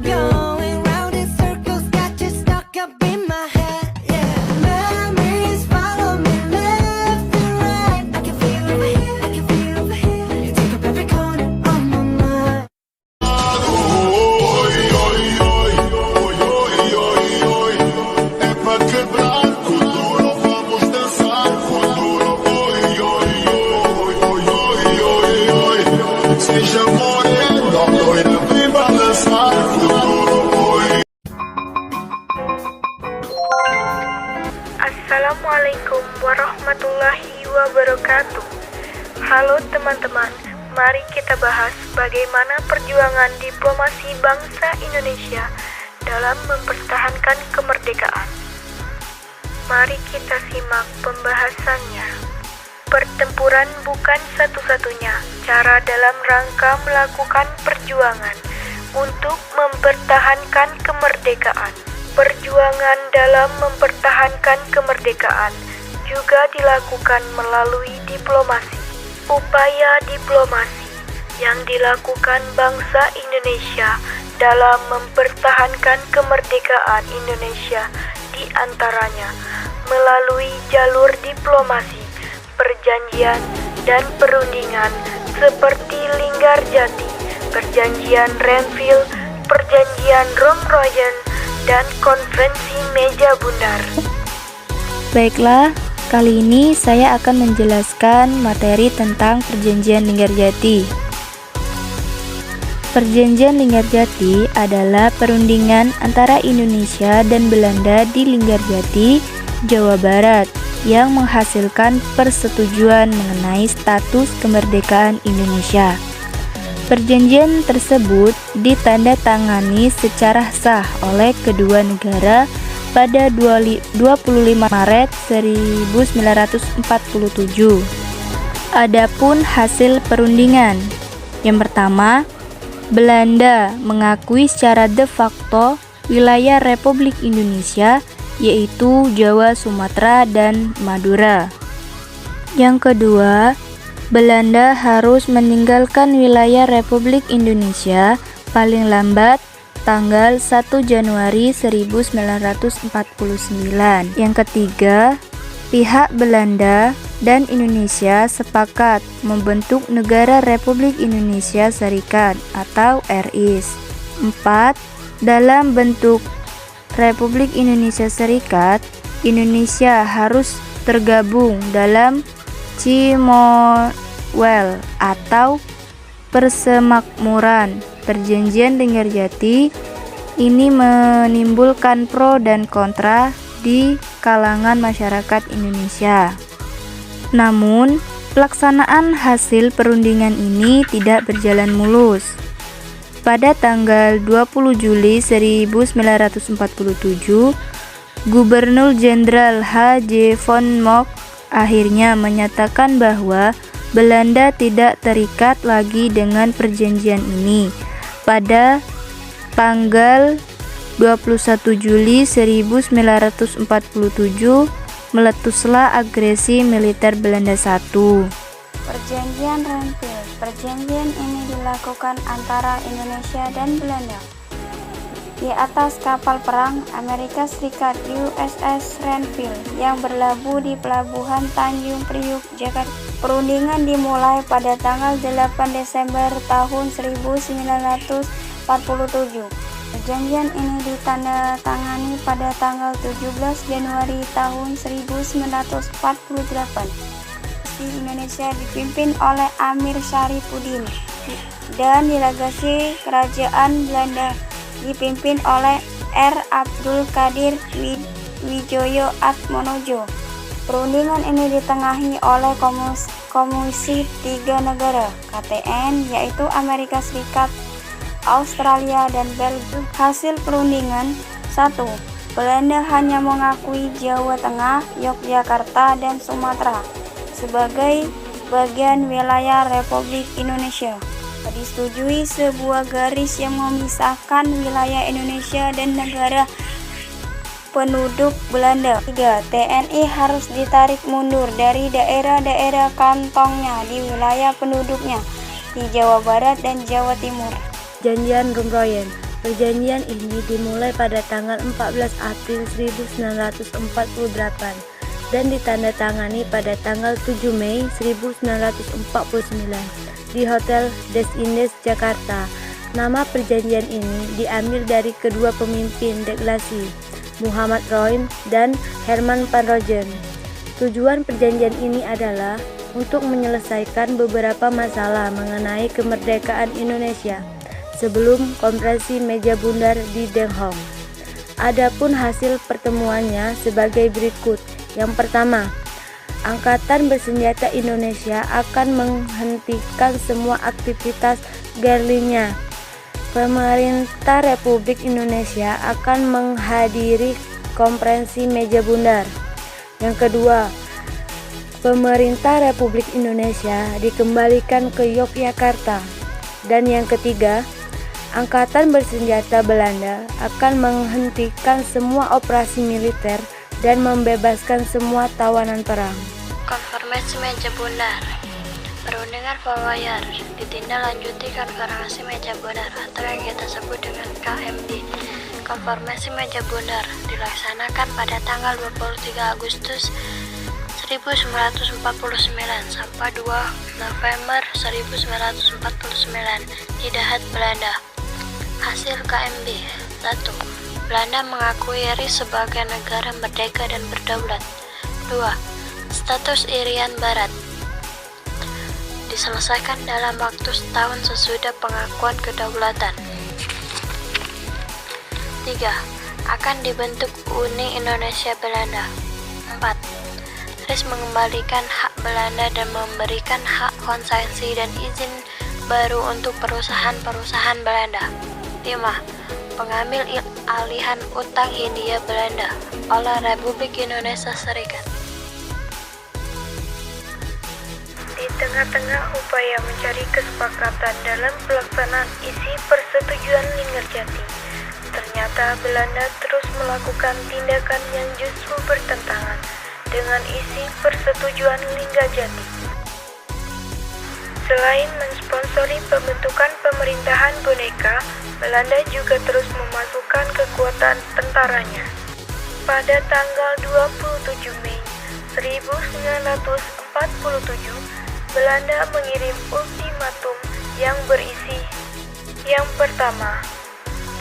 Going round in circles, got you stuck up in my head. Yeah, memories follow me left and right. I can feel over here, I can feel over here. You take up every corner of my mind. É pra quebrar com duro, vamos dançar com duro. Seja morena, loira, vem balançar com duro. Assalamualaikum warahmatullahi wabarakatuh. Halo teman-teman, mari kita bahas bagaimana perjuangan diplomasi bangsa Indonesia dalam mempertahankan kemerdekaan. Mari kita simak pembahasannya. Pertempuran bukan satu-satunya cara dalam rangka melakukan perjuangan untuk mempertahankan kemerdekaan. Perjuangan dalam mempertahankan kemerdekaan juga dilakukan melalui diplomasi. Upaya diplomasi yang dilakukan bangsa Indonesia dalam mempertahankan kemerdekaan Indonesia di antaranya melalui jalur diplomasi, perjanjian dan perundingan seperti Linggarjati, Perjanjian Renville, Perjanjian Romroyen, dan Konferensi Meja Bundar. Baiklah, kali ini saya akan menjelaskan materi tentang Perjanjian Linggarjati. Perjanjian Linggarjati adalah perundingan antara Indonesia dan Belanda di Linggarjati, Jawa Barat, yang menghasilkan persetujuan mengenai status kemerdekaan Indonesia. Perjanjian tersebut ditandatangani secara sah oleh kedua negara pada 25 Maret 1947. Adapun hasil perundingan, yang pertama, Belanda mengakui secara de facto wilayah Republik Indonesia, yaitu Jawa, Sumatera, dan Madura. Yang kedua, Belanda harus meninggalkan wilayah Republik Indonesia paling lambat tanggal 1 Januari 1949. Yang ketiga, pihak Belanda dan Indonesia sepakat membentuk Negara Republik Indonesia Serikat atau RIS. 4. Dalam bentuk Republik Indonesia Serikat, Indonesia harus tergabung dalam Commonwealth atau Persemakmuran. Perjanjian Linggarjati ini menimbulkan pro dan kontra di kalangan masyarakat Indonesia. Namun, pelaksanaan hasil perundingan ini tidak berjalan mulus. Pada tanggal 20 Juli 1947, Gubernur Jenderal H.J. von Mock akhirnya menyatakan bahwa Belanda tidak terikat lagi dengan perjanjian ini. Pada tanggal 21 Juli 1947, meletuslah agresi militer Belanda I. Perjanjian Renville. Perjanjian ini dilakukan antara Indonesia dan Belanda. Di atas kapal perang Amerika Serikat USS Renville yang berlabuh di pelabuhan Tanjung Priuk, Jakarta. Perundingan dimulai pada tanggal 8 Desember tahun 1947. Perjanjian ini ditandatangani pada tanggal 17 Januari tahun 1948. Di Indonesia dipimpin oleh Amir Syarifuddin dan delegasi kerajaan Belanda dipimpin oleh R. Abdul Qadir Wijoyo Atmonojo. Perundingan ini ditengahi oleh Komisi 3 negara KTN, yaitu Amerika Serikat, Australia, dan Belgia. Hasil perundingan: 1. Belanda hanya mengakui Jawa Tengah, Yogyakarta, dan Sumatera sebagai bagian wilayah Republik Indonesia. Disetujui sebuah garis yang memisahkan wilayah Indonesia dan negara penduduk Belanda. 3. TNI harus ditarik mundur dari daerah-daerah kantongnya di wilayah penduduknya. di Jawa Barat dan Jawa Timur. Perjanjian Rumroyen. Perjanjian ini dimulai pada tanggal 14 April 1948 dan ditandatangani pada tanggal 7 Mei 1949 di Hotel Des Indes, Jakarta. Nama perjanjian ini diambil dari kedua pemimpin delegasi, Muhammad Roim dan Herman van Rompuy. Tujuan perjanjian ini adalah untuk menyelesaikan beberapa masalah mengenai kemerdekaan Indonesia sebelum konferensi meja bundar di Den Haag. Adapun hasil pertemuannya sebagai berikut. Yang pertama, Angkatan Bersenjata Indonesia akan menghentikan semua aktivitas gerilya. Pemerintah Republik Indonesia akan menghadiri konferensi meja bundar. Yang kedua, pemerintah Republik Indonesia dikembalikan ke Yogyakarta. Dan yang ketiga, Angkatan Bersenjata Belanda akan menghentikan semua operasi militer dan membebaskan semua tawanan perang. Konferensi meja bundar. Perundingan Fort-Royal ditindaklanjuti konferensi meja bundar atau yang kita sebut dengan KMB. Konferensi meja bundar dilaksanakan pada tanggal 23 Agustus 1949 sampai 2 November 1949 di The Hague, Belanda. Hasil KMB. 1. Belanda mengakui RI sebagai negara merdeka dan berdaulat. 2. Status Irian Barat diselesaikan dalam waktu setahun sesudah pengakuan kedaulatan. 3. Akan dibentuk Uni Indonesia Belanda. 4. RIS mengembalikan hak Belanda dan memberikan hak konsesi dan izin baru untuk perusahaan-perusahaan Belanda. 5. Pengambil alihan utang Hindia Belanda oleh Republik Indonesia Serikat. Di tengah-tengah upaya mencari kesepakatan dalam pelaksanaan isi persetujuan Linggarjati, ternyata Belanda terus melakukan tindakan yang justru bertentangan dengan isi persetujuan Linggarjati. Selain mensponsori pembentukan pemerintahan boneka, Belanda juga terus memasukkan kekuatan tentaranya. Pada tanggal 27 Mei 1947, Belanda mengirim ultimatum yang berisi: yang pertama,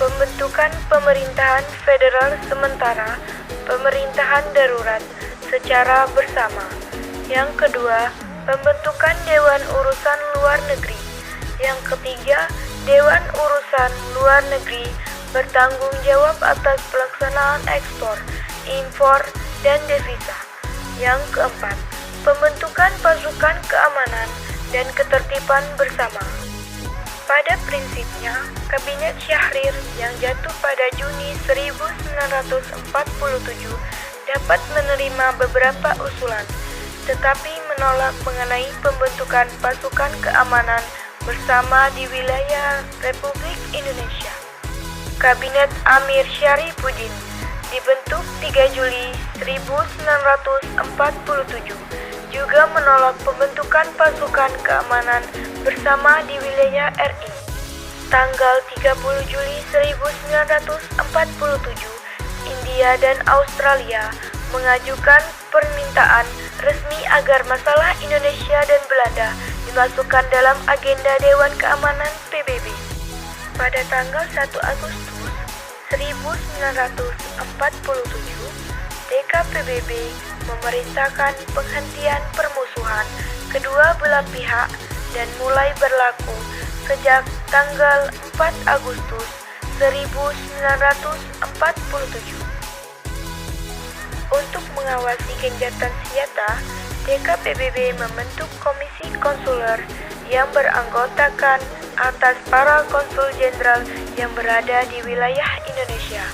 pembentukan pemerintahan federal sementara, pemerintahan darurat secara bersama. Yang kedua, pembentukan Dewan Urusan Luar Negeri. Yang ketiga, Dewan Urusan Luar Negeri bertanggung jawab atas pelaksanaan ekspor, impor, dan devisa. Yang keempat, pembentukan pasukan keamanan dan ketertiban bersama. Pada prinsipnya, Kabinet Syahrir yang jatuh pada Juni 1947 dapat menerima beberapa usulan, tetapi menolak mengenai pembentukan pasukan keamanan bersama di wilayah Republik Indonesia. Kabinet Amir Syarifuddin dibentuk 3 Juli 1947 juga menolak pembentukan pasukan keamanan bersama di wilayah RI. Tanggal 30 Juli 1947, India dan Australia mengajukan permintaan resmi agar masalah Indonesia dan Belanda dimasukkan dalam agenda Dewan Keamanan PBB. Pada tanggal 1 Agustus 1947, DKPBB memerintahkan penghentian permusuhan kedua belah pihak dan mulai berlaku sejak tanggal 4 Agustus 1947. Untuk mengawasi gencatan senjata, DKPBB membentuk komisi konsuler yang beranggotakan atas para konsul jenderal yang berada di wilayah Indonesia.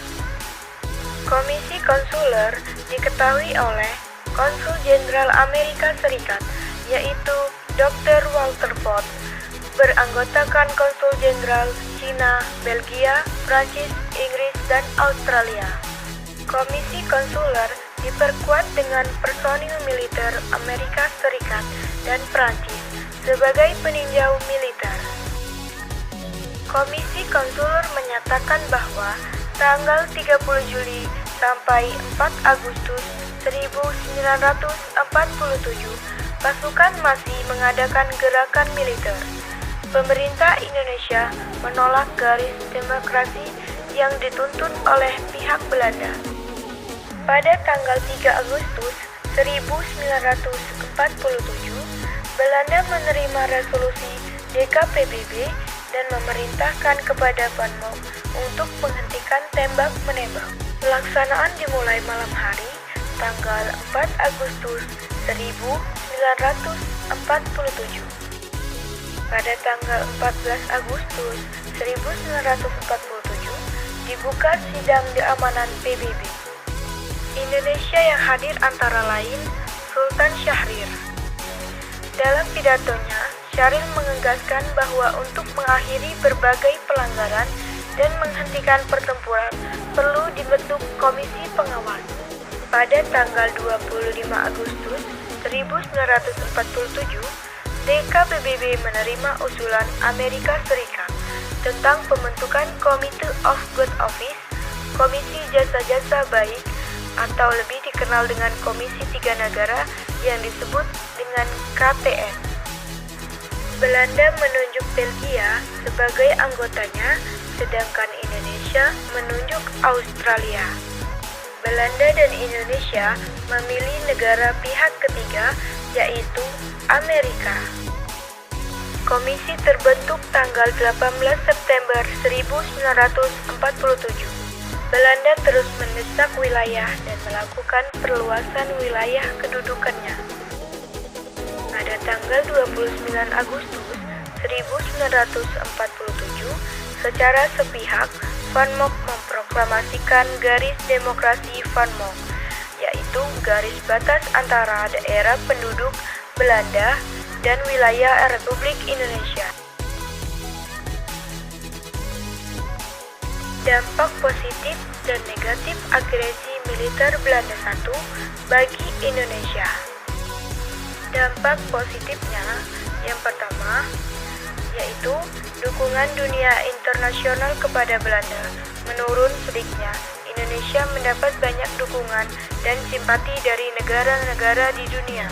Komisi konsuler diketahui oleh Konsul Jenderal Amerika Serikat, yaitu Dr. Walter Ford, beranggotakan konsul jenderal Cina, Belgia, Prancis, Inggris, dan Australia. Komisi konsuler diperkuat dengan personil militer Amerika Serikat dan Prancis sebagai peninjau militer. Komisi Konsuler menyatakan bahwa tanggal 30 Juli sampai 4 Agustus 1947, pasukan masih mengadakan gerakan militer. Pemerintah Indonesia menolak garis demokrasi yang dituntun oleh pihak Belanda. Pada tanggal 3 Agustus 1947, Belanda menerima resolusi DKPBB dan memerintahkan kepada Van Mock untuk menghentikan tembak-menembak. Pelaksanaan dimulai malam hari, tanggal 4 Agustus 1947. Pada tanggal 14 Agustus 1947, dibuka sidang keamanan PBB. Indonesia yang hadir antara lain Sultan Syahrir. Dalam pidatonya, Syaril menegaskan bahwa untuk mengakhiri berbagai pelanggaran dan menghentikan pertempuran perlu dibentuk komisi pengawas. Pada tanggal 25 Agustus 1947, DKPBB menerima usulan Amerika Serikat tentang pembentukan Committee of Good Office, Komisi Jasa-Jasa Baik, atau lebih dikenal dengan Komisi Tiga Negara yang disebut dengan KTN. Belanda menunjuk Belgia sebagai anggotanya, sedangkan Indonesia menunjuk Australia. Belanda dan Indonesia memilih negara pihak ketiga, yaitu Amerika. Komisi terbentuk tanggal 18 September 1947. Belanda terus mendesak wilayah dan melakukan perluasan wilayah kedudukannya. Pada tanggal 29 Agustus 1947, secara sepihak, Van Mock memproklamasikan garis demokrasi Van Mock, yaitu garis batas antara daerah penduduk Belanda dan wilayah Republik Indonesia. Dampak positif dan negatif agresi militer Belanda I bagi Indonesia. Dampak positifnya yang pertama yaitu dukungan dunia internasional kepada Belanda menurun sedikitnya. Indonesia mendapat banyak dukungan dan simpati dari negara-negara di dunia.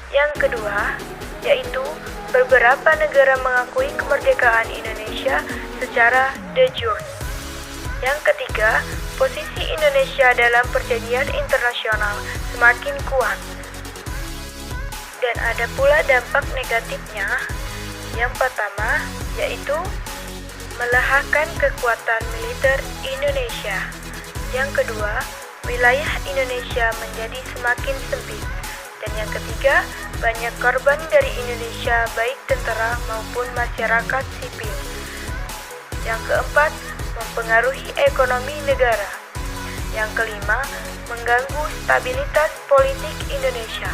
Yang kedua yaitu beberapa negara mengakui kemerdekaan Indonesia secara de jure. Yang ketiga, posisi Indonesia dalam perjanjian internasional semakin kuat. Dan ada pula dampak negatifnya. Yang pertama, yaitu melahirkan kekuatan militer Indonesia. Yang kedua, wilayah Indonesia menjadi semakin sempit. Dan yang ketiga, banyak korban dari Indonesia baik tentara maupun masyarakat sipil. Yang keempat, mempengaruhi ekonomi negara. Yang kelima, mengganggu stabilitas politik Indonesia.